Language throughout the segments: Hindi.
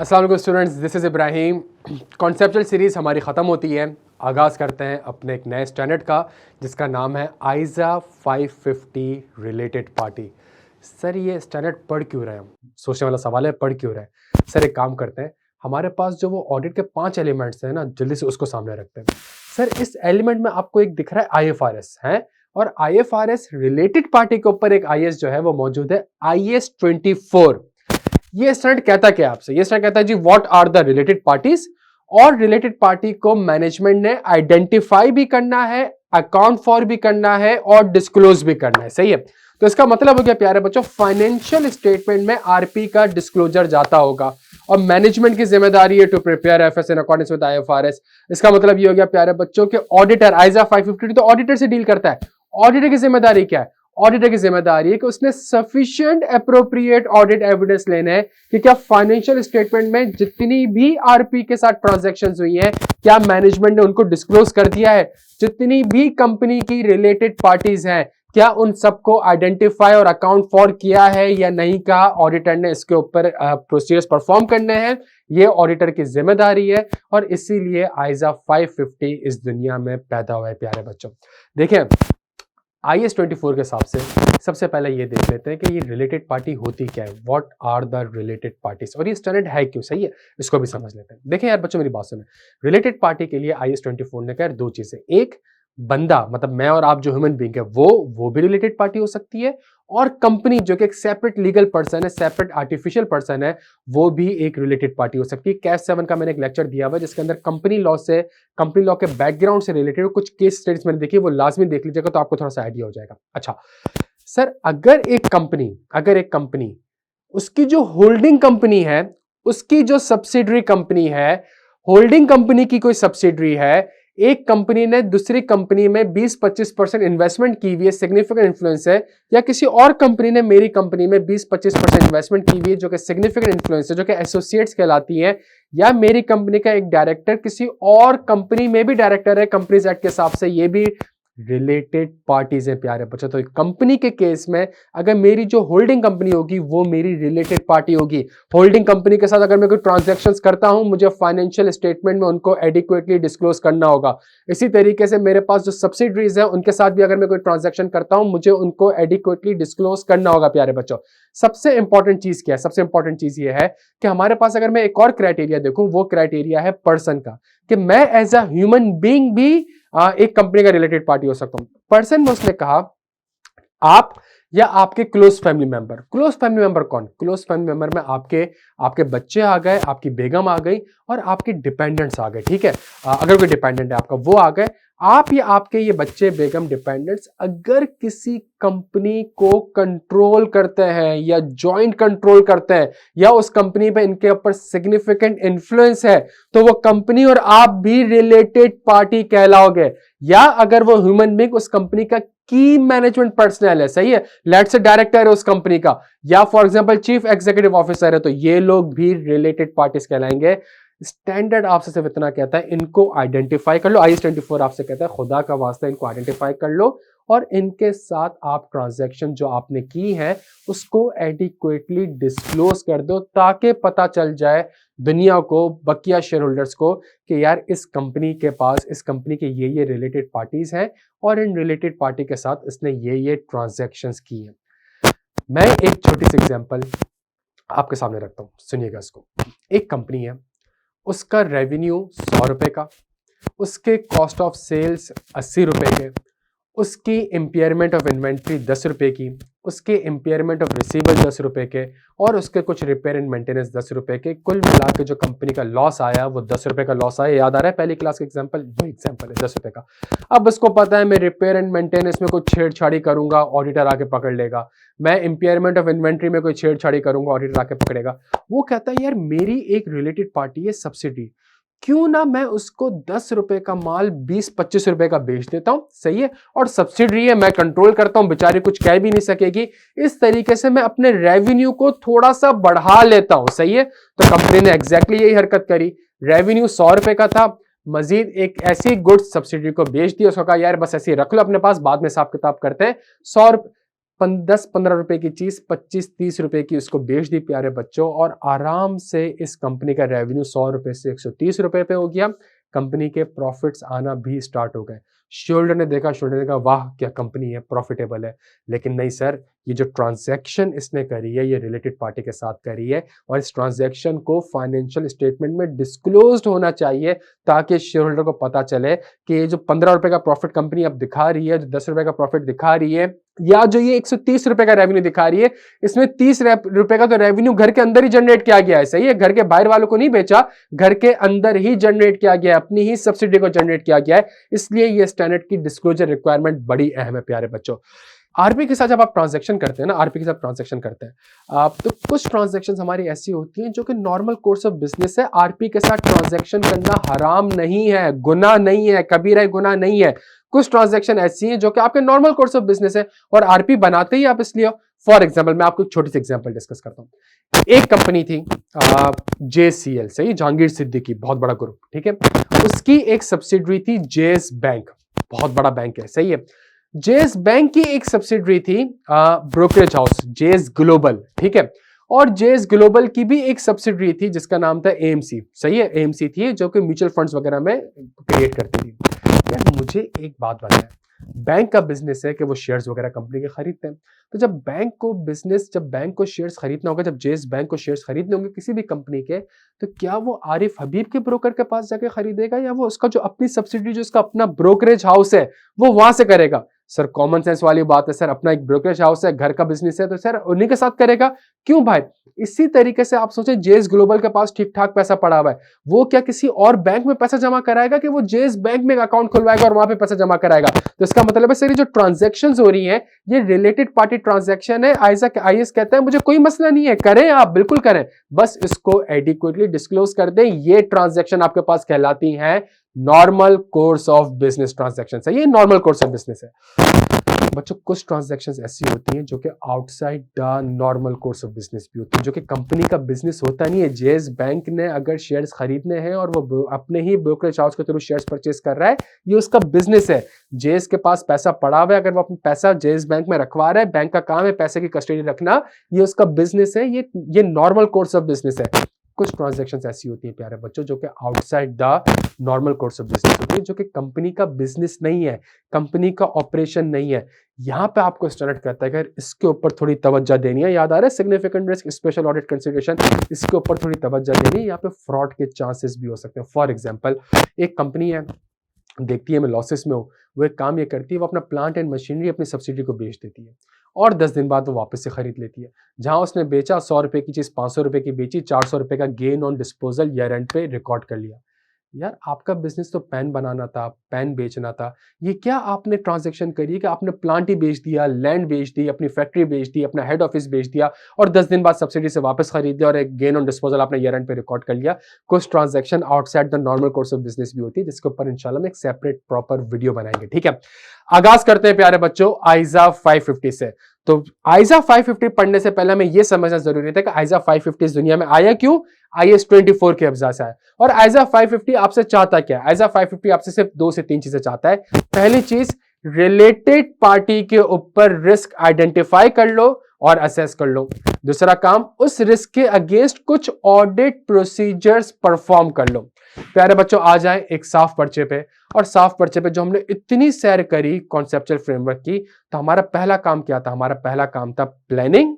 अस्सलाम वालेकुम students, this is Ibrahim. Conceptual series हमारी ख़त्म होती है। आगाज़ करते हैं अपने एक नए स्टैंडर्ड का जिसका नाम है आइज़ा 550 रिलेटेड पार्टी। सर ये स्टैंडर्ड पढ़ क्यों रहे हैं? हम सोचने वाला सवाल है, पढ़ क्यों रहे हैं? सर एक काम करते हैं, हमारे पास जो वो ऑडिट के 5 एलिमेंट्स हैं ना, जल्दी से उसको सामने रखते हैं। सर इस एलिमेंट में आपको एक दिख रहा है IFRS है, और IFRS रिलेटेड पार्टी के ऊपर एक IS जो है वो मौजूद है, IS 24। ये स्टैंडर्ड कहता क्या है आपसे? ये स्टैंडर्ड कहता है जी what are the related parties, और रिलेटेड पार्टी को मैनेजमेंट ने आइडेंटिफाई भी करना है, अकाउंट फॉर भी करना है और डिस्क्लोज भी करना है। सही है? तो इसका मतलब हो गया प्यारे बच्चों, फाइनेंशियल स्टेटमेंट में आरपी का डिस्क्लोजर जाता होगा और मैनेजमेंट की जिम्मेदारी है to prepare FS in accordance with IFRS। इसका मतलब ये हो गया प्यारे बच्चों के ऑडिटर आइजा 550 तो ऑडिटर से डील करता है। ऑडिटर की जिम्मेदारी क्या है? ऑडिटर की जिम्मेदारी है कि उसने सफिशिएंट एप्रोप्रिएट ऑडिट एविडेंस लेना है कि क्या फाइनेंशियल स्टेटमेंट में जितनी भी आरपी के साथ ट्रांजैक्शंस हुई हैं, क्या मैनेजमेंट ने उनको डिस्क्लोज कर दिया है? जितनी भी कंपनी की रिलेटेड पार्टीज हैं, क्या उन सबको आइडेंटिफाई और अकाउंट फॉर किया है या नहीं कहा? ऑडिटर ने इसके ऊपर प्रोसीजर्स परफॉर्म करने हैं। ये ऑडिटर की जिम्मेदारी है और इसीलिए आइजा 550 इस दुनिया में पैदा हुआ है प्यारे बच्चों। देखिए IS 24 के हिसाब से सबसे पहले ये देख लेते हैं कि ये रिलेटेड पार्टी होती क्या है, what are the related parties, और ये स्टैंडर्ड है क्यों। सही है, इसको भी समझ लेते हैं। देखें यार बच्चों, मेरी बात सुने। रिलेटेड पार्टी के लिए IS 24 ने कहा दो चीजें, एक बंदा मतलब मैं और आप जो ह्यूमन बीइंग है वो भी रिलेटेड पार्टी हो सकती है, और कंपनी जो कि एक सेपरेट लीगल पर्सन है, सेपरेट आर्टिफिशियल पर्सन है, वो भी एक रिलेटेड पार्टी हो सकती है। कैस 7 का मैंने एक लेक्चर दिया हुआ है जिसके अंदर कंपनी लॉ के बैकग्राउंड से रिलेटेड कुछ केस स्टडीज मैंने देखी, वो लाजमी देख लीजिएगा तो आपको थोड़ा सा आइडिया हो जाएगा। अच्छा सर, अगर एक कंपनी उसकी जो होल्डिंग कंपनी है, उसकी जो सब्सिडरी कंपनी है, होल्डिंग कंपनी की कोई सब्सिडरी है, एक कंपनी ने दूसरी कंपनी में 20-25% इन्वेस्टमेंट की हुई है, सिग्निफिकेंट इन्फ्लुएंस है, या किसी और कंपनी ने मेरी कंपनी में 20-25% इन्वेस्टमेंट की हुई है जो कि सिग्निफिकेंट इन्फ्लुएंस है, जो कि एसोसिएट्स कहलाती है, या मेरी कंपनी का एक डायरेक्टर किसी और कंपनी में भी डायरेक्टर है कंपनीज एक्ट के हिसाब से, ये भी रिलेटेड पार्टीज हैं प्यारे बच्चों। तो कंपनी के केस में अगर मेरी जो होल्डिंग कंपनी होगी वो मेरी रिलेटेड पार्टी होगी। होल्डिंग कंपनी के साथ अगर मैं कोई ट्रांजैक्शंस करता हूं, मुझे फाइनेंशियल स्टेटमेंट में उनको एडिक्वेटली डिस्क्लोज करना होगा। इसी तरीके से मेरे पास जो सब्सिडरीज हैं उनके साथ भी अगर मैं कोई ट्रांजैक्शन करता हूं, मुझे उनको एडिक्वेटली डिस्क्लोज करना होगा प्यारे बच्चों। सबसे इंपॉर्टेंट चीज क्या है? सबसे इंपॉर्टेंट चीज ये है कि हमारे पास अगर मैं एक और क्राइटेरिया देखूं, वो क्राइटेरिया है पर्सन का, कि मैं एज अ ह्यूमन बीइंग भी एक कंपनी का रिलेटेड पार्टी हो सकता हूं। पर्सन में उसने कहा आप या आपके close family member. Close family member कौन? क्लोज फैमिली मेंबर में आपके बच्चे आ गए, आपकी बेगम आ गई और आपके डिपेंडेंट्स आ गए। ठीक है, अगर कोई डिपेंडेंट है आपका, वो आ गए। आप या आपके ये बच्चे, बेगम, डिपेंडेंट्स अगर किसी कंपनी को कंट्रोल करते हैं या जॉइंट कंट्रोल करते हैं या उस कंपनी पे इनके ऊपर सिग्निफिकेंट इन्फ्लुएंस है, तो वो कंपनी और आप भी रिलेटेड पार्टी कहलाओगे। या अगर वो ह्यूमन बीइंग उस कंपनी का की मैनेजमेंट पर्सनल है, सही है, लेट्स से डायरेक्टर है उस कंपनी का, या for example chief executive officer है, तो ये लोग भी रिलेटेड पार्टीज कहलाएंगे। स्टैंडर्ड आपसे सिर्फ इतना कहता है, इनको आइडेंटिफाई कर लो। IS 24 आपसे कहता है खुदा का वास्ता इनको आइडेंटिफाई कर लो और इनके साथ आप ट्रांजैक्शन जो आपने की है उसको एडिक्वेटली डिस्क्लोज कर दो, ताकि पता चल जाए दुनिया को, बकिया शेयर होल्डर्स को, कि यार इस कंपनी के पास, इस कंपनी के ये रिलेटेड पार्टीज हैं और इन रिलेटेड पार्टी के साथ इसने ये ट्रांजैक्शंस की हैं। मैं एक छोटी सी एग्जांपल आपके सामने रखता हूं, सुनिएगा इसको। एक कंपनी है, उसका रेवेन्यू 100 रुपए का, उसके कॉस्ट ऑफ सेल्स 80 रुपए के, उसकी इम्पेयरमेंट ऑफ इन्वेंट्री 10 रुपए की, उसके इम्पेयरमेंट ऑफ रिसीवेबल 10 रुपए के, और उसके कुछ रिपेयर एंड मेंटेनेंस 10 रुपए के। कुल मिला के जो कंपनी का लॉस आया वो 10 रुपए का लॉस आया। याद आ रहा है पहली क्लास का एग्जांपल? वो एग्जांपल है 10 रुपए का। अब उसको पता है मैं रिपेयर एंड मेंटेनेंस में कोई छेड़छाड़ी करूंगा, ऑडिटर आके पकड़ लेगा। मैं इम्पेयरमेंट ऑफ इन्वेंट्री में कोई छेड़छाड़ी करूंगा, ऑडिटर आके पकड़ेगा। वो कहता है यार मेरी एक रिलेटेड पार्टी है सब्सिडी, क्यों ना मैं उसको 10 रुपए का माल 20-25 रुपए का बेच देता हूं। सही है, और सब्सिडी है, मैं कंट्रोल करता हूं, बेचारी कुछ कह भी नहीं सकेगी। इस तरीके से मैं अपने रेवेन्यू को थोड़ा सा बढ़ा लेता हूं। सही है, तो कंपनी ने एग्जैक्टली यही हरकत करी। रेवेन्यू 100 रुपए का था, मजीद एक ऐसी गुड्स सब्सिडी को बेच दी। उसको कहा यार बस ऐसे ही रख लो अपने पास, बाद में हिसाब किताब करते हैं। 100 10-15 रुपए की चीज 25-30 रुपए की उसको बेच दी प्यारे बच्चों, और आराम से इस कंपनी का रेवेन्यू 100 रुपए से 130 रुपए पे हो गया। कंपनी के प्रॉफिट्स आना भी स्टार्ट हो गए। शेयरहोल्डर ने देखा, शेयरहोल्डर ने कहा वाह क्या कंपनी है, प्रॉफिटेबल है। लेकिन नहीं सर, ये जो ट्रांजैक्शन इसने करी है ये रिलेटेड पार्टी के साथ करी है, और इस ट्रांजैक्शन को फाइनेंशियल स्टेटमेंट में डिस्क्लोज्ड होना चाहिए, ताकि शेयरहोल्डर को पता चले कि ये जो 15 रुपए का प्रॉफिट कंपनी अब दिखा रही है, जो 10 रुपए का प्रॉफिट दिखा रही है, या जो ये 130 रुपए का रेवेन्यू दिखा रही है, इसमें 30 रुपए का तो रेवेन्यू घर के अंदर ही जनरेट किया गया है। सही है, घर के बाहर वालों को नहीं बेचा, घर के अंदर ही जनरेट किया गया है, अपनी ही सब्सिडी को जनरेट किया गया है। इसलिए ये स्टैंडर्ड की डिस्क्लोजर रिक्वायरमेंट बड़ी अहम है प्यारे बच्चों। आरपी के साथ जब आप ट्रांजैक्शन करते हैं ना, आरपी के साथ ट्रांजैक्शन करते हैं आप, तो कुछ ट्रांजैक्शंस हमारी ऐसी होती हैं जो कि नॉर्मल कोर्स ऑफ बिजनेस है। आरपी के साथ ट्रांजैक्शन करना हराम नहीं है, गुनाह नहीं है, कबीरा गुनाह नहीं है। कुछ ट्रांजैक्शन ऐसी हैं जो कि आपके नॉर्मल कोर्स ऑफ बिजनेस है और आरपी बनाते ही आप इसलिए। फॉर एग्जाम्पल, मैं आपको एक छोटी सी एग्जाम्पल डिस्कस करता हूं। एक कंपनी थी JCL, सही, जहांगीर सिद्दीकी, बहुत बड़ा ग्रुप, ठीक है। उसकी एक सब्सिडरी थी जेएस बैंक, बहुत बड़ा बैंक है, सही है। जेएस बैंक की एक सब्सिडरी थी ब्रोकरेज हाउस जेएस ग्लोबल, ठीक है। और जेएस ग्लोबल की भी एक सब्सिडरी थी जिसका नाम था AMC, सही है, AMC थी जो कि म्यूचुअल फंड्स वगैरह में क्रिएट करती थी। यार मुझे एक बात बताएं, बैंक का बिजनेस है कि वो शेयर्स वगैरह कंपनी के खरीदते हैं। तो जब बैंक को शेयर्स खरीदना होगा, जब जेएस बैंक को शेयर्स खरीदने होंगे किसी भी कंपनी के, तो क्या वो आरिफ हबीब के ब्रोकर के पास जाके खरीदेगा, या वो उसका जो अपनी सब्सिडरी, जो उसका अपना ब्रोकरेज हाउस है, वो वहां से करेगा? सर कॉमन सेंस वाली बात है सर, अपना एक ब्रोकरेज हाउस है, घर का बिजनेस है, तो सर उन्हीं के साथ करेगा। क्यों भाई? इसी तरीके से आप सोचें, जेएस ग्लोबल के पास ठीक ठाक पैसा पड़ा हुआ है, वो क्या किसी और बैंक में पैसा जमा कराएगा कि वो जेएस बैंक में एक अकाउंट खुलवाएगा और वहां पे पैसा जमा कराएगा? तो इसका मतलब है सर ये जो ट्रांजैक्शंस हो रही हैं ये रिलेटेड पार्टी ट्रांजैक्शन है। आईएस कहता है मुझे कोई मसला नहीं है, करें आप, बिल्कुल करें, बस इसको एडिक्वेटली डिस्क्लोज कर दें। ये ट्रांजैक्शन आपके पास कहलाती है normal course of business transaction है, ये नॉर्मल कोर्स ऑफ बिजनेस है। बच्चों कुछ ट्रांजैक्शंस ऐसी होती हैं जो कि outside the normal course of business भी होती है, जो कि कंपनी का बिजनेस होता नहीं है। जेएस बैंक ने अगर शेयर्स खरीदने हैं और वो अपने ही ब्रोकरेज हाउस के थ्रू शेयर्स परचेस कर रहा है, ये उसका बिजनेस है। जेएस के पास पैसा पड़ा हुआ है, अगर वो अपना पैसा जेएस बैंक में रखवा रहा है, बैंक का काम है पैसे की कस्टडी रखना, ये उसका बिजनेस है, ये नॉर्मल कोर्स ऑफ बिजनेस है। कुछ ट्रांजैक्शंस ऐसी होती है प्यारे बच्चों जो कि outside the normal course of business होती है, जो कि कंपनी का बिजनेस नहीं है, कंपनी का ऑपरेशन नहीं है। यहां पे आपको स्टैंडर्ड कहता है कि इसके ऊपर थोड़ी तवज्जो देनी है। याद आ रहा है significant risk, special audit consideration, इसके ऊपर थोड़ी तवज्जो देनी है। यहाँ पे फ्रॉड के चांसेस भी हो सकते हैं। फॉर एग्जाम्पल, एक कंपनी है, देखती है मैं लॉसेस में हूँ, वो एक काम ये करती है, वो अपना प्लांट एंड मशीनरी अपनी सब्सिडी को बेच देती है और 10 दिन बाद वो वापस से खरीद लेती है। जहां उसने बेचा 100 रुपए की चीज 500 रुपए की बेची, 400 रुपए का gain on disposal year and पे रिकॉर्ड कर लिया। यार आपका बिजनेस तो पेन बनाना था, पेन बेचना था, ये क्या आपने ट्रांजैक्शन करी कि आपने प्लांट ही बेच दिया, लैंड बेच दी, अपनी फैक्ट्री बेच दी, अपना हेड ऑफिस बेच दिया और 10 दिन बाद सब्सिडी से वापस खरीद लिया और एक गेन ऑन डिस्पोजल आपने ईयर एंड पे रिकॉर्ड कर लिया। कुछ transaction outside the normal course of business भी होती है, जिसके ऊपर इंशाल्लाह हम एक सेपरेट प्रॉपर वीडियो बनाएंगे, ठीक है। आगाज करते हैं प्यारे बच्चों आइजा 550 से। तो आइजा 550 पढ़ने से पहले हमें यह समझना जरूरी था कि आइजा 550 इस दुनिया में आया क्यों, IAS 24 के अब्जा से आया। और आइजा 550 आपसे चाहता क्या है? आइजा 550 आपसे सिर्फ 2 से 3 चीजें चाहता है। पहली चीज, रिलेटेड पार्टी के ऊपर रिस्क आइडेंटिफाई कर लो और असेस कर लो। दूसरा काम, उस रिस्क के अगेंस्ट कुछ ऑडिट प्रोसीजर्स परफॉर्म कर लो। प्यारे बच्चों आ जाए एक साफ पर्चे पे, और साफ पर्चे पे जो हमने इतनी सैर करी कॉन्सेप्चुअल फ्रेमवर्क की, तो हमारा पहला काम क्या था? हमारा पहला काम था प्लानिंग।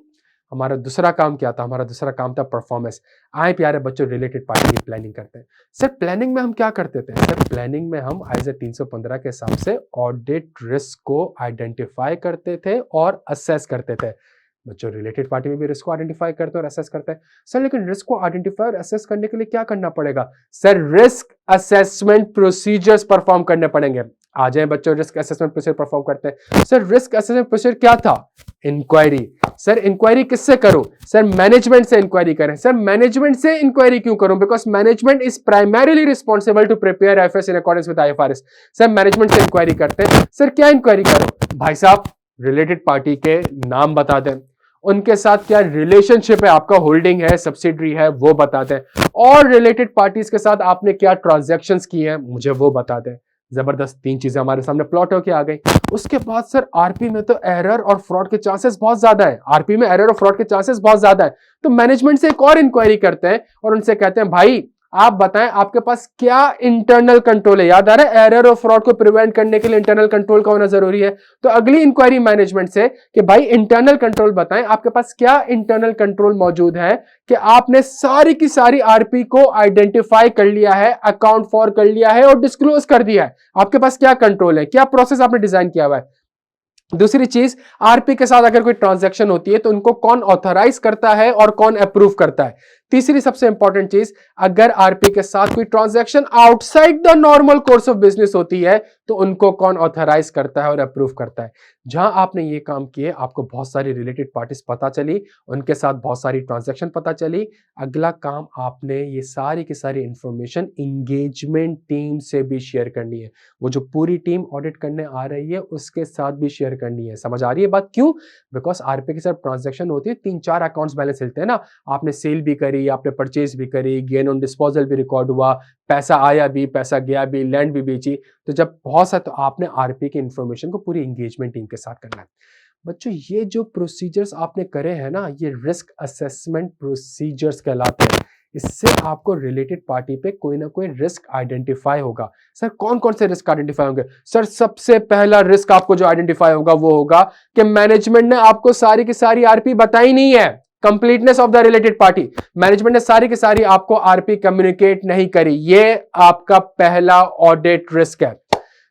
हमारा दूसरा काम क्या था? हमारा दूसरा काम था परफॉर्मेंस। आए प्यारे बच्चों रिलेटेड पार्टी की प्लानिंग करते हैं। सर प्लानिंग में हम क्या करते थे? सर प्लानिंग में हम आइजा 315 के हिसाब से ऑडिट रिस्क को आइडेंटिफाई करते थे और असेस करते थे। बच्चों रिलेटेड पार्टी में भी रिस्क को आइडेंटिफाई करते हैं और असेस करते हैं। सर लेकिन रिस्क को आइडेंटिफाई और असेस करने के लिए क्या करना पड़ेगा? Sir risk assessment procedures perform करने पड़ेंगे। आ जाए बच्चों रिस्क असेसमेंट प्रोसीजर परफॉर्म करते हैं। सर रिस्क असेसमेंट प्रोसीजर क्या था? इंक्वायरी। सर इंक्वायरी किससे करूं? सर मैनेजमेंट से इंक्वायरी करें। सर मैनेजमेंट से इंक्वायरी क्यों करूं? Because management is primarily responsible to prepare FS in accordance with IFRS। Sir management से इंक्वायरी करते हैं। सर क्या इंक्वायरी करो? भाई साहब रिलेटेड पार्टी के नाम बता दें, उनके साथ क्या रिलेशनशिप है, आपका होल्डिंग है, सब्सिडरी है, वो बता दें, और रिलेटेड पार्टीज के साथ आपने क्या ट्रांजैक्शंस की हैं मुझे वो बता दें। जबरदस्त 3 चीजें हमारे सामने प्लॉट होकर आ गई। उसके बाद सर आरपी में तो एरर और फ्रॉड के चांसेस बहुत ज्यादा है, आरपी में एरर और फ्रॉड के चांसेस बहुत ज्यादा है। तो मैनेजमेंट से एक और इंक्वायरी करते हैं और उनसे कहते हैं भाई आप बताएं आपके पास क्या इंटरनल कंट्रोल है। याद आ रहा है एरर और फ्रॉड को प्रिवेंट करने के लिए इंटरनल कंट्रोल का होना जरूरी है। तो अगली इंक्वायरी मैनेजमेंट से कि भाई इंटरनल कंट्रोल बताएं, आपके पास क्या इंटरनल कंट्रोल मौजूद है कि आपने सारी की सारी आरपी को आइडेंटिफाई कर लिया है, अकाउंट फॉर कर लिया है और डिस्क्लोज कर दिया है। आपके पास क्या कंट्रोल है, क्या प्रोसेस आपने डिजाइन किया हुआ है। दूसरी चीज, आरपी के साथ अगर कोई ट्रांजैक्शन होती है तो उनको कौन ऑथराइज करता है और कौन अप्रूव करता है। तीसरी सबसे इंपॉर्टेंट चीज, अगर आरपी के साथ कोई transaction outside the normal course of business होती है तो उनको कौन ऑथराइज करता है और अप्रूव करता है। जहां आपने ये काम किए आपको बहुत सारी रिलेटेड पार्टीज पता चली, उनके साथ बहुत सारी ट्रांजैक्शन पता चली। अगला काम आपने ये सारी की सारी इंफॉर्मेशन इंगेजमेंट टीम से भी शेयर करनी है। वो जो पूरी टीम ऑडिट करने आ रही है उसके साथ भी शेयर करनी है। समझ आ रही है बात? क्यों? बिकॉज आरपी के साथ ट्रांजैक्शन होती है, 3-4 अकाउंट्स बैलेंस हिलते हैं ना। आपने सेल भी करी, आपने परचेज भी करी, गेन ऑन डिस्पोजल भी रिकॉर्ड हुआ, पैसा आया भी, पैसा गया भी, लैंड भी बेची। तो जब बहुत सा, तो आपने आरपी की इंफॉर्मेशन को पूरी एंगेजमेंट टीम के साथ करना है। बच्चों ये जो प्रोसीजर्स आपने करे हैं ना, ये रिस्क असेसमेंट प्रोसीजर्स कहलाते हैं। इससे आपको रिलेटेड पार्टी पे कोई ना कोई रिस्क आइडेंटिफाई होगा। सर कौन कौन से रिस्क आइडेंटिफाई होंगे? सर सबसे पहला रिस्क आपको जो आइडेंटिफाई होगा वो होगा कि मैनेजमेंट ने आपको सारी की सारी आरपी बताई नहीं है। Completeness of the related party, management ने सारी की सारी आपको आरपी कम्युनिकेट नहीं करी। ये आपका पहला ऑडिट रिस्क है।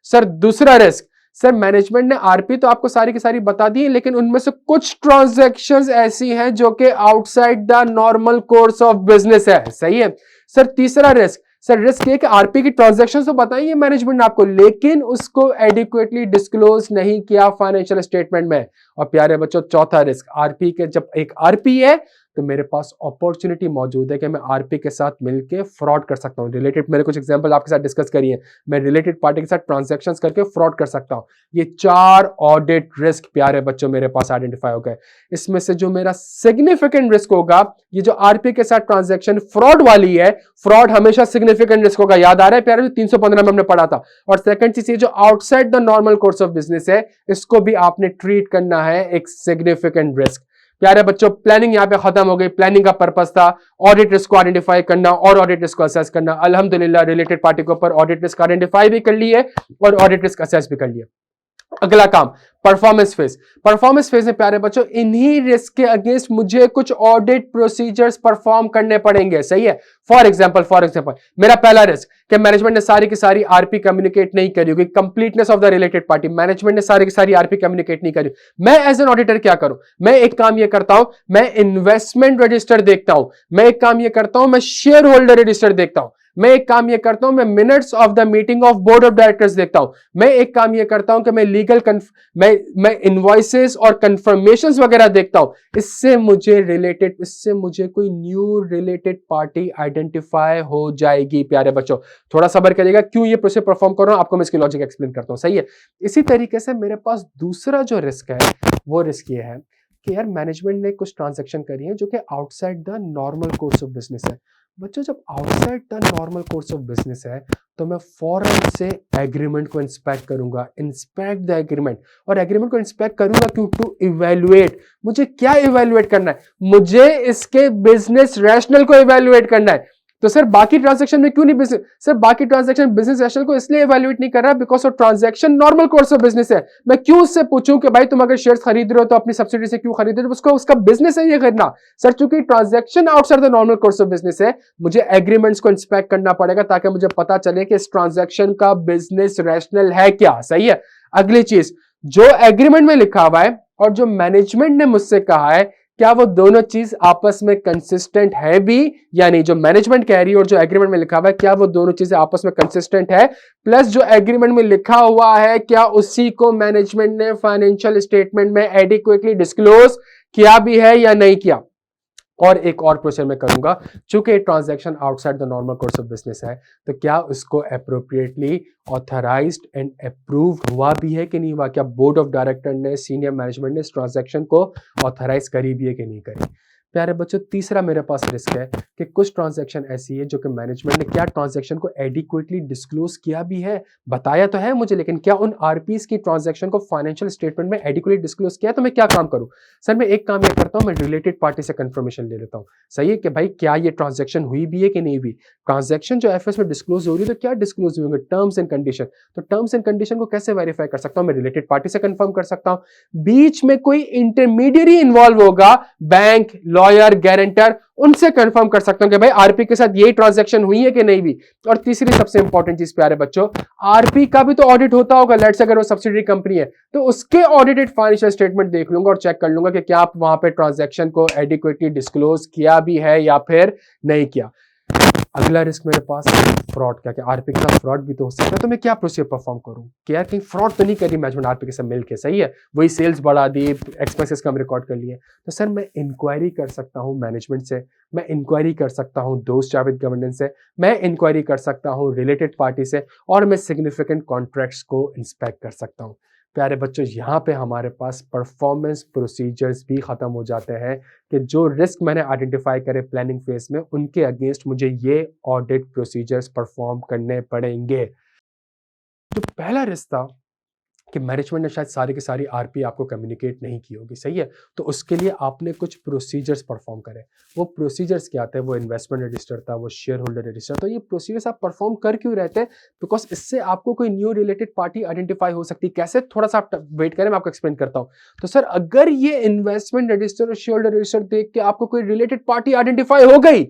सर दूसरा रिस्क, सर मैनेजमेंट ने आरपी तो आपको सारी की सारी बता दी है लेकिन उनमें से कुछ ट्रांजैक्शंस ऐसी हैं जो कि outside the normal course of business है। सही है। सर तीसरा रिस्क, सर रिस्क ये कि आरपी की ट्रांजैक्शंस तो बताई है मैनेजमेंट ने आपको लेकिन उसको एडिक्वेटली डिस्क्लोज नहीं किया फाइनेंशियल स्टेटमेंट में। और प्यारे बच्चों चौथा रिस्क, आरपी के जब एक आरपी है तो मेरे पास अपॉर्चुनिटी मौजूद है कि मैं आरपी के साथ मिलकर फ्रॉड कर सकता हूं। रिलेटेड मैंने कुछ एग्जांपल आपके साथ डिस्कस करी है, मैं रिलेटेड पार्टी के साथ ट्रांजैक्शंस करके फ्रॉड कर सकता हूं। ये 4 ऑडिट रिस्क प्यारे बच्चों मेरे पास आइडेंटिफाई हो गए। इसमें से जो मेरा सिग्निफिकेंट रिस्क होगा, ये जो आरपी के साथ ट्रांजैक्शन फ्रॉड वाली है, फ्रॉड हमेशा सिग्निफिकेंट रिस्क होगा। याद आ रहा है प्यारे? 315 में हमने पढ़ा था। और सेकंड चीज, ये जो outside the normal course of business है, इसको भी आपने ट्रीट करना है एक सिग्निफिकेंट रिस्क। प्यारे बच्चों प्लानिंग यहां पे खत्म हो गई। प्लानिंग का पर्पस था ऑडिट रिस्क को आइडेंटिफाई करना और ऑडिट रिस्क को असेस करना। अल्हम्दुलिल्लाह रिलेटेड पार्टी के ऊपर ऑडिट रिस्क आइडेंटिफाई भी कर लिए और ऑडिट रिस्क असेस भी कर लिया। अगला काम परफॉर्मेंस फेज। परफॉर्मेंस फेज में प्यारे बच्चों इन्हीं रिस्क के अगेंस्ट मुझे कुछ ऑडिट प्रोसीजर्स परफॉर्म करने पड़ेंगे। सही है। फॉर एग्जांपल मेरा पहला रिस्क कि मैनेजमेंट ने सारी की सारी आरपी कम्युनिकेट नहीं करी होगी। Completeness of the related party, management ने सारी की सारी आरपी कम्युनिकेट नहीं करी। मैं एज एन ऑडिटर क्या करूं? मैं एक काम ये करता हूं, मैं इन्वेस्टमेंट रजिस्टर देखता हूं। मैं एक काम ये करता हूं, मैं शेयर होल्डर रजिस्टर देखता हूं। मैं एक काम ये करता हूं, मैं minutes of the meeting of board of directors देखता हूं। मैं एक काम ये करता हूं कि मैं लीगल मैं इनवॉइसेस और कंफर्मेशंस वगैरह देखता हूं। इससे मुझे कोई न्यू रिलेटेड पार्टी आइडेंटिफाई हो जाएगी। प्यारे बच्चों थोड़ा सब्र करिएगा, क्यों ये प्रोसेस परफॉर्म कर रहा हूं आपको मैं इसकी लॉजिक एक्सप्लेन करता हूं। सही है। इसी तरीके से मेरे पास दूसरा जो रिस्क है वो रिस्क ये है कि यार मैनेजमेंट ने कुछ ट्रांजैक्शन करी है जो कि outside the normal course of business है। बच्चों जब outside the normal course of business है तो मैं फौरन से एग्रीमेंट को इंस्पेक्ट करूंगा। इंस्पेक्ट द एग्रीमेंट, और एग्रीमेंट को इंस्पेक्ट करूंगा क्यों? To evaluate. मुझे क्या इवैल्यूएट करना है? मुझे इसके बिजनेस रैशनल को इवैल्यूएट करना है। तो सर बाकी ट्रांजैक्शन में क्यों नहीं बिजनेस? सर बाकी ट्रांजैक्शन बिजनेस रैशनल को इसलिए इवैल्यूएट नहीं कर रहा because of transaction normal course of business है। मैं क्यों उससे पूछूं कि भाई तुम अगर शेयर्स खरीद रहे हो तो अपनी सब्सिडी से क्यों खरीद रहे हो? उसको उसका बिजनेस है ये खरीदना। सर चूंकि transaction outside the normal course of business है, मुझे एग्रीमेंट्स को इंस्पेक्ट करना पड़ेगा ताकि मुझे पता चले कि इस ट्रांजैक्शन का बिजनेस रैशनल है क्या। सही है। अगली चीज, जो एग्रीमेंट में लिखा हुआ है और जो मैनेजमेंट ने मुझसे कहा है, क्या वो दोनों चीज आपस में कंसिस्टेंट है भी या नहीं? जो मैनेजमेंट कह रही है और जो एग्रीमेंट में लिखा हुआ है, क्या वो दोनों चीजें आपस में कंसिस्टेंट है? प्लस जो एग्रीमेंट में लिखा हुआ है, क्या उसी को मैनेजमेंट ने फाइनेंशियल स्टेटमेंट में एडिक्वेटली डिस्क्लोज किया भी है या नहीं किया? और एक और क्वेश्चन मैं करूंगा, चूंकि transaction outside the normal course of business है तो क्या उसको अप्रोप्रिएटली ऑथराइज्ड एंड अप्रूव्ड हुआ भी है कि नहीं हुआ? क्या बोर्ड ऑफ डायरेक्टर ने, सीनियर मैनेजमेंट ने इस ट्रांजैक्शन को ऑथराइज करी भी है कि नहीं करी? प्यारे बच्चों तीसरा मेरे पास रिस्क है कि कुछ ट्रांजैक्शन ऐसी है जो कि मैनेजमेंट ने क्या ट्रांजैक्शन को एडिक्वेटली डिस्क्लोज किया भी है, बताया तो है मुझे, लेकिन क्या उन आरपीस की ट्रांजैक्शन को फाइनेंशियल स्टेटमेंट में एडिक्वेटली डिस्क्लोज किया, तो मैं क्या काम करूं? सर मैं एक काम ये करता हूं, मैं रिलेटेड पार्टी से कंफर्मेशन ले लेता हूं, सही है कि भाई क्या ये ट्रांजैक्शन हुई भी है कि नहीं हुई। ट्रांजैक्शन जो एफएस में डिस्क्लोज हो रही है तो क्या डिस्क्लोज होंगे? Terms and condition. तो टर्म्स एंड कंडीशन को कैसे वेरीफाई कर सकता हूं? मैं रिलेटेड पार्टी से कंफर्म कर सकता हूं। बीच में कोई इंटरमीडिएरी इन्वॉल्व होगा, बैंक, लॉयर, गारंटर, उनसे कंफर्म कर सकता हूं कि भाई आरपी के साथ यही ट्रांजैक्शन हुई है कि नहीं हुई। और तीसरी सबसे इंपॉर्टेंट चीज प्यारे बच्चों, आरपी का भी तो ऑडिट होता होगा। लेट्स अगर वो सब्सिडियरी कंपनी है तो उसके ऑडिटेड फाइनेंशियल स्टेटमेंट देख लूंगा और चेक कर लूंगा कि क्या आप वहां पे ट्रांजैक्शन को एडिक्वेटली डिस्क्लोज किया भी है या फिर नहीं किया। अगला रिस्क मेरे पास फ्रॉड का, क्या आरपी के साथ फ्रॉड भी तो हो सकता है, तो मैं क्या प्रोसीजर परफॉर्म करूं? क्या कहीं फ्रॉड तो नहीं करी मैनेजमेंट आरपी के साथ मिलकर, सही है, वही सेल्स बढ़ा दी, एक्सपेंसेस कम रिकॉर्ड कर लिए। तो सर मैं इंक्वायरी कर सकता हूं मैनेजमेंट से, मैं इंक्वायरी कर सकता हूं दोस्त जावेद गवर्नेंस से, मैं इंक्वायरी कर सकता हूं रिलेटेड पार्टी से, और मैं सिग्निफिकेंट कॉन्ट्रैक्ट्स को इंस्पेक्ट कर सकता हूं। प्यारे बच्चों यहाँ पे हमारे पास परफॉर्मेंस प्रोसीजर्स भी खत्म हो जाते हैं कि जो रिस्क मैंने आइडेंटिफाई करे प्लानिंग फेज में, उनके अगेंस्ट मुझे ये ऑडिट प्रोसीजर्स परफॉर्म करने पड़ेंगे। तो पहला रिस्क था कि मैनेजमेंट ने शायद सारी की सारी आरपी आपको कम्युनिकेट नहीं की होगी, सही है, तो उसके लिए आपने कुछ प्रोसीजर्स परफॉर्म करे। वो प्रोसीजर्स क्या थे? वो इन्वेस्टमेंट रजिस्टर था, वो शेयर होल्डर रजिस्टर। तो ये प्रोसीजर्स आप परफॉर्म कर क्यों रहते हैं? बिकॉज इससे आपको कोई न्यू रिलेटेड पार्टी आइडेंटिफाई हो सकती है। कैसे? थोड़ा सा आप वेट करें, मैं आपको एक्सप्लेन करता हूं। तो सर अगर ये इन्वेस्टमेंट रजिस्टर और शेयर होल्डर रजिस्टर देख के आपको कोई रिलेटेड पार्टी आइडेंटिफाई हो गई,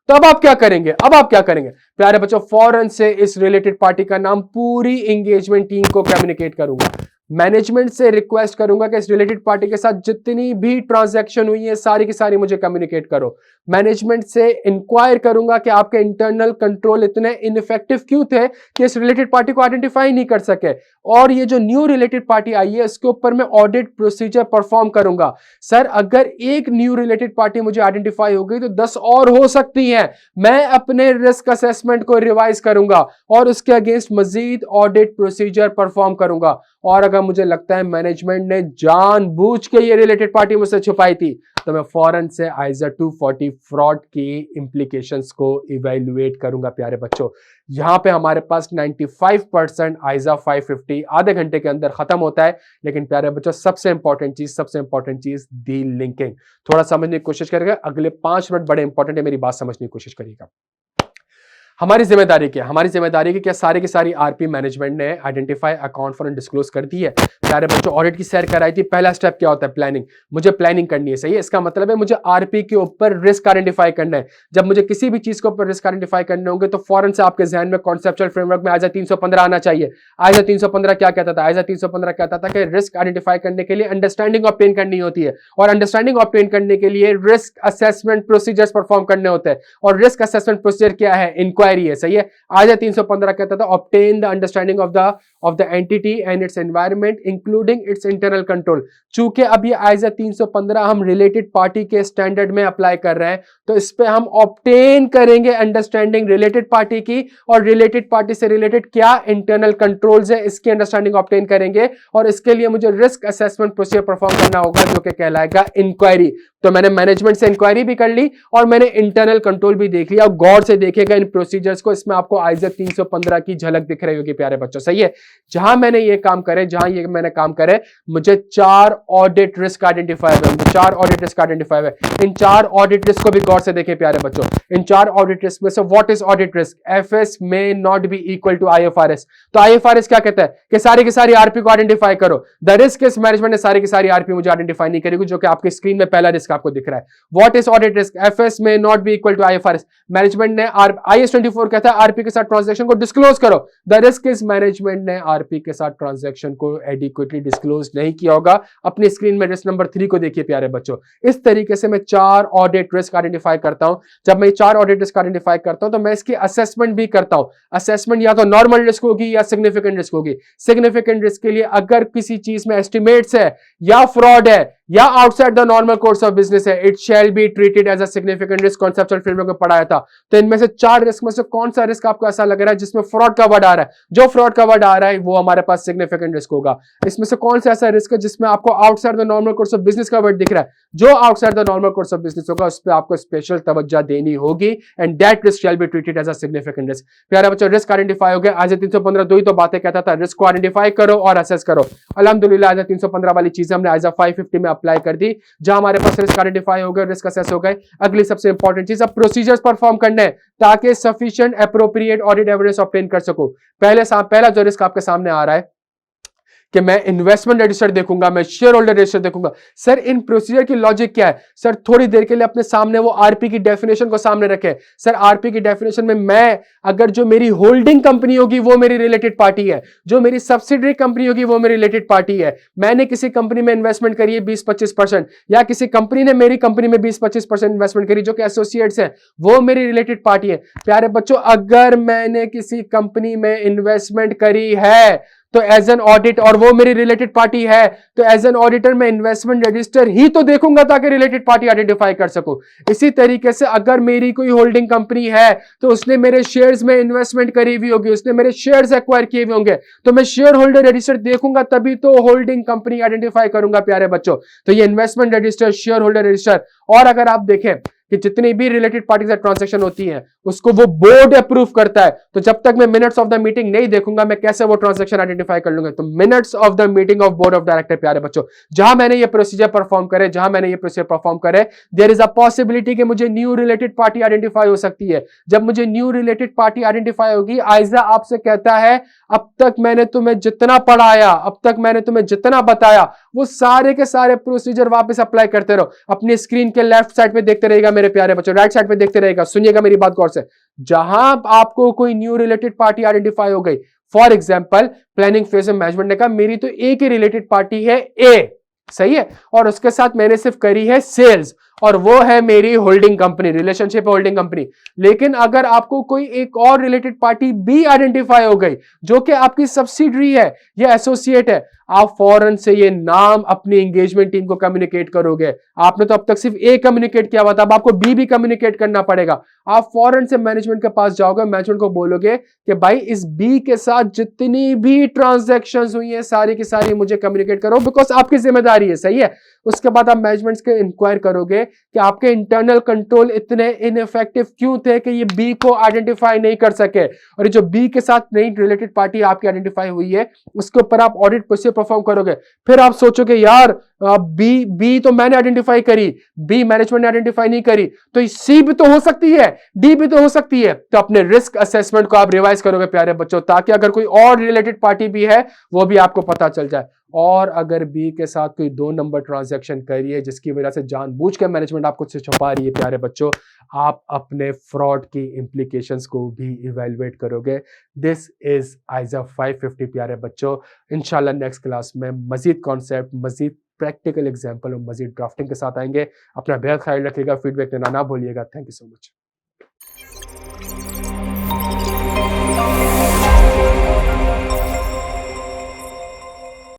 तो अब आप क्या करेंगे? अब आप क्या करेंगे प्यारे बच्चों? फौरन से इस रिलेटेड पार्टी का नाम पूरी एंगेजमेंट टीम को कम्युनिकेट करूंगा, मैनेजमेंट से रिक्वेस्ट करूंगा कि इस रिलेटेड पार्टी के साथ जितनी भी ट्रांजैक्शन हुई है सारी की सारी मुझे कम्युनिकेट करो। मैनेजमेंट से इंक्वायर करूंगा कि आपके इंटरनल कंट्रोल इतने इनइफेक्टिव क्यों थे कि इस रिलेटेड पार्टी को आइडेंटिफाई नहीं कर सके, और ये जो न्यू रिलेटेड पार्टी आई है इसके ऊपर मैं ऑडिट प्रोसीजर परफॉर्म करूंगा। सर अगर एक न्यू रिलेटेड पार्टी मुझे आइडेंटिफाई हो गई तो 10 और हो सकती है। मैं अपने रिस्क असेसमेंट को रिवाइज करूंगा और उसके अगेंस्ट मजीद ऑडिट प्रोसीजर परफॉर्म करूंगा। और अगर मुझे लगता है मैनेजमेंट ने जानबूझ के ये रिलेटेड पार्टी मुझसे छुपाई थी, तो मैं फौरन से आइजा 240 फ्रॉड की इंप्लीकेशंस को इवैल्यूएट करूंगा। प्यारे बच्चों यहां पे हमारे पास 95% आइजा 550 आधे घंटे के अंदर खत्म होता है। लेकिन प्यारे बच्चों सबसे इंपॉर्टेंट चीज दी लिंकिंग, थोड़ा समझने की कोशिश करेगा। अगले 5 मिनट बड़े इंपॉर्टेंट है, मेरी बात समझने की कोशिश करिएगा। हमारी जिम्मेदारी क्या? हमारी जिम्मेदारी की क्या सारी की सारी आरपी मैनेजमेंट ने आइडेंटिफाई अकाउंट फॉर डिस्क्लोज कर दी है। प्यारे बच्चों ऑडिट की सैर कराई थी। पहला स्टेप क्या होता है? प्लानिंग। मुझे प्लानिंग करनी है, सही है, इसका मतलब है मुझे आरपी के ऊपर रिस्क आइडेंटिफाई करना है। जब मुझे किसी भी चीज के ऊपर रिस्क आइडेंटिफाई करने होंगे तो फौरन से आपके जहन में कॉन्सेप्चुअल फ्रेमवर्क में आइजा 315 आना चाहिए। आइजा 315 क्या कहता था? आइजा 315 कहता था कि रिस्क आइडेंटिफाई करने के लिए अंडरस्टैंडिंग ऑब्टेन करनी होती है, और अंडरस्टैंडिंग ऑब्टेन करने के लिए रिस्क असेसमेंट प्रोसीजर्स परफॉर्म करने होते हैं। और रिस्क असेसमेंट प्रोसीजर क्या है? इंक्वायरी है, सही है। आइजा 315 कहता था obtain the understanding of the entity and it's environment including it's internal control. चूंकि अब ये आइजा 315 हम रिलेटेड पार्टी के स्टैंडर्ड में अप्लाई कर रहे हैं, तो इस पे हम ऑब्टेन करेंगे अंडरस्टैंडिंग रिलेटेड पार्टी की, और रिलेटेड पार्टी से रिलेटेड क्या इंटरनल कंट्रोल्स है इसकी अंडरस्टैंडिंग ऑब्टेन करेंगे। और इसके लिए मुझे रिस्क असेसमेंट प्रोसीजर परफॉर्म करना होगा जो कि कहलाएगा इंक्वायरी। तो मैंने मैनेजमेंट से इंक्वायरी भी कर ली और मैंने इंटरनल कंट्रोल भी देख लिया। गौर से देखेगा इन प्रोसीजर्स को, इसमें आपको आइजा 315 की झलक दिख रही होगी प्यारे बच्चों, सही है। जहां मैंने ये काम करे, मुझे 4 ऑडिट रिस्क आइडेंटिफाई हुए, 4 ऑडिट रिस्क आइडेंटिफाई हुए। इन 4 ऑडिट रिस्क को भी गौर से देखें प्यारे बच्चों। इन 4 ऑडिट रिस्क में से what is audit risk? FS may not be equal to IFRS. तो आईएफआरएस क्या कहता है कि सारी की सारी आरपी को आइडेंटिफाई करो। द रिस्क इज मैनेजमेंट ने सारी की सारी आरपी मुझे आइडेंटिफाई नहीं करेगी, जो कि आपकी स्क्रीन में पहला रिस्क आपको दिख रहा है। What is audit risk? FS may not be equal to IFRS. Management ने आईएस 24 कहता है आरपी के साथ ट्रांजैक्शन को डिस्क्लोज करो। द रिस्क इज मैनेजमेंट ने आरपी के साथ ट्रांजैक्शन को एडिक्वेटली डिस्क्लोज नहीं किया होगा। अपनी स्क्रीन में रिस्क नंबर 3 को देखिए प्यारे बच्चों। इस तरीके से मैं 4 ऑडिट रिस्क आइडेंटिफाई करता हूं। जब मैं 4 ऑडिट रिस्क आइडेंटिफाई करता हूं तो मैं इसकी असेसमेंट भी करता हूं। असेसमेंट या तो नॉर्मल रिस्क होगी या सिग्निफिकेंट रिस्क होगी। सिग्निफिकेंट रिस्क के लिए अगर किसी चीज में एस्टिमेट्स है या फ्रॉड है या outside the normal course of business है, it shall be treated as a significant risk. Conceptual framework में पढ़ाया था। तो इनमें से 4 रिस्क में से कौन सा रिस्क आपको ऐसा लग रहा है जिसमें फ्रॉड का वर्ड आ रहा है? जो फ्रॉड का वर्ड आ रहा है वो हमारे पास सिग्निफिकेंट रिस्क होगा। इसमें से कौन सा ऐसा रिस्क है जिसमें आपको outside the normal course of business का वर्ड दिख रहा है? जो outside the normal course of business होगा उस पर आपको स्पेशल तवज्जो देनी होगी, and that risk shall be treated as a significant risk. प्यारे बच्चों, रिस्क आइडेंटिफाई हो गया। आज 315 दो ही तो बातें कहता था, रिस्क को आइडेंटिफाई करो और असेस करो। अल्हम्दुलिल्लाह आज 315 वाली चीजें हमने आइजा 550 में अप्लाई कर दी, जहां हमारे पास रिस्क आइडेंटिफाई हो गए, रिस्क असेस हो गए। अगली सबसे इंपॉर्टेंट चीज, अब प्रोसीजर्स परफॉर्म करने हैं ताकि sufficient appropriate audit evidence obtain कर सको। पहला जो रिस्क आपके सामने आ रहा है कि मैं इन्वेस्टमेंट रजिस्टर देखूंगा, मैं शेयर होल्डर रजिस्टर देखूंगा। सर इन प्रोसीजर की लॉजिक क्या है? सर थोड़ी देर के लिए अपने सामने वो आरपी की डेफिनेशन को सामने रखें। सर आरपी की डेफिनेशन में मैं अगर जो मेरी होल्डिंग कंपनी होगी वो मेरी रिलेटेड पार्टी है, जो मेरी सब्सिडरी कंपनी होगी वो मेरी रिलेटेड पार्टी है। मैंने किसी कंपनी में इन्वेस्टमेंट करी है 20-25%, या किसी कंपनी ने मेरी कंपनी में 20-25% इन्वेस्टमेंट करी जो कि एसोसिएट्स है, वो मेरी रिलेटेड पार्टी है। प्यारे बच्चों, अगर मैंने किसी कंपनी में इन्वेस्टमेंट करी है तो एज एन ऑडिट, और वो मेरी रिलेटेड पार्टी है, तो एज एन ऑडिटर मैं इन्वेस्टमेंट रजिस्टर ही तो देखूंगा ताकि रिलेटेड पार्टी आइडेंटिफाई कर सकूं। इसी तरीके से अगर मेरी कोई होल्डिंग कंपनी है तो उसने मेरे शेयर्स में इन्वेस्टमेंट करी हुई होगी, उसने मेरे शेयर्स एक्वायर किए हुए होंगे, तो मैं शेयर होल्डर रजिस्टर देखूंगा तभी तो होल्डिंग कंपनी आइडेंटिफाई करूंगा। प्यारे बच्चों, तो ये investment register, share holder register, और अगर आप देखें कि जितनी भी रिलेटेड पार्टी से ट्रांजैक्शन होती है उसको वो बोर्ड अप्रूव करता है, तो जब तक मैं मिनट्स ऑफ द मीटिंग नहीं देखूंगा मैं कैसे वो ट्रांजैक्शन आइडेंटिफाई कर लूंगा? तो minutes of the meeting of board of director. प्यारे बच्चों, जहां मैंने ये प्रोसीजर परफॉर्म करे, देयर इज अ पॉसिबिलिटी कि मुझे न्यू रिलेटेड पार्टी आइडेंटिफाई हो सकती है। जब मुझे न्यू रिलेटेड पार्टी आइडेंटिफाई होगी, आइजा आपसे कहता है अब तक मैंने तुम्हें जितना पढ़ाया, अब तक मैंने तुम्हें जितना बताया, वो सारे के सारे प्रोसीजर वापस अप्लाई करते रहो। अपनी स्क्रीन के लेफ्ट साइड पे देखते रहेगा मेरे प्यारे बच्चों, राइट साइड पे देखते रहेगा। सुनिएगा मेरी बात गौर से। जहां आपको कोई न्यू रिलेटेड पार्टी आइडेंटिफाई हो गई, फॉर एग्जांपल प्लानिंग फेज में मैनेजमेंट ने कहा मेरी तो एक ही रिलेटेड पार्टी है ए, सही है, और उसके साथ मैंने सिर्फ करी है सेल्स, और वो है मेरी holding company, relationship holding company. लेकिन अगर आपको कोई एक और रिलेटेड पार्टी बी आइडेंटिफाई हो गई जो कि आपकी सब्सिडरी है या एसोसिएट है, आप फौरन से ये नाम अपनी एंगेजमेंट टीम को कम्युनिकेट करोगे। आपने तो अब तक सिर्फ ए कम्युनिकेट किया हुआ था, अब आपको बी भी कम्युनिकेट करना पड़ेगा। आप फौरन से मैनेजमेंट के पास जाओगे, मैनेजमेंट को बोलोगे कि भाई इस बी के साथ जितनी भी ट्रांजैक्शंस हुई है सारी की सारी मुझे कम्युनिकेट करो, बिकॉज आपकी जिम्मेदारी है, सही है। उसके बाद आप मैनेजमेंट के इंक्वायर करोगे कि आपके इंटरनल कंट्रोल इतने इनइफेक्टिव क्यों थे कि ये बी को आइडेंटिफाई नहीं कर सके, और जो बी के साथ नई रिलेटेड पार्टी आपकी आइडेंटिफाई हुई है उसके ऊपर आप ऑडिट प्रोसीजर परफॉर्म करोगे। फिर आप सोचोगे यार बी तो मैंने आइडेंटिफाई करी, बी मैनेजमेंट ने आइडेंटिफाई नहीं करी, तो सी भी तो हो सकती है, डी भी तो हो सकती है। तो अपने रिस्क असेसमेंट को आप रिवाइज करोगे प्यारे बच्चों, ताकि अगर कोई और रिलेटेड पार्टी भी है वो भी आपको पता चल जाए। और अगर बी के साथ कोई 2 नंबर ट्रांजैक्शन करी है जिसकी वजह से जानबूझ के मैनेजमेंट आपको से छुपा रही है, प्यारे बच्चों, आप अपने फ्रॉड की इंप्लीकेशंस को भी इवेलुएट करोगे। दिस इज आइजा 550 प्यारे बच्चों। इंशाल्लाह नेक्स्ट क्लास में मजीद कॉन्सेप्ट, मजीद प्रैक्टिकल एग्जाम्पल और मजीद ड्राफ्टिंग के साथ आएंगे। अपना बेहद ख्याल रखिएगा, फीडबैक देना ना भूलिएगा। Thank you so much.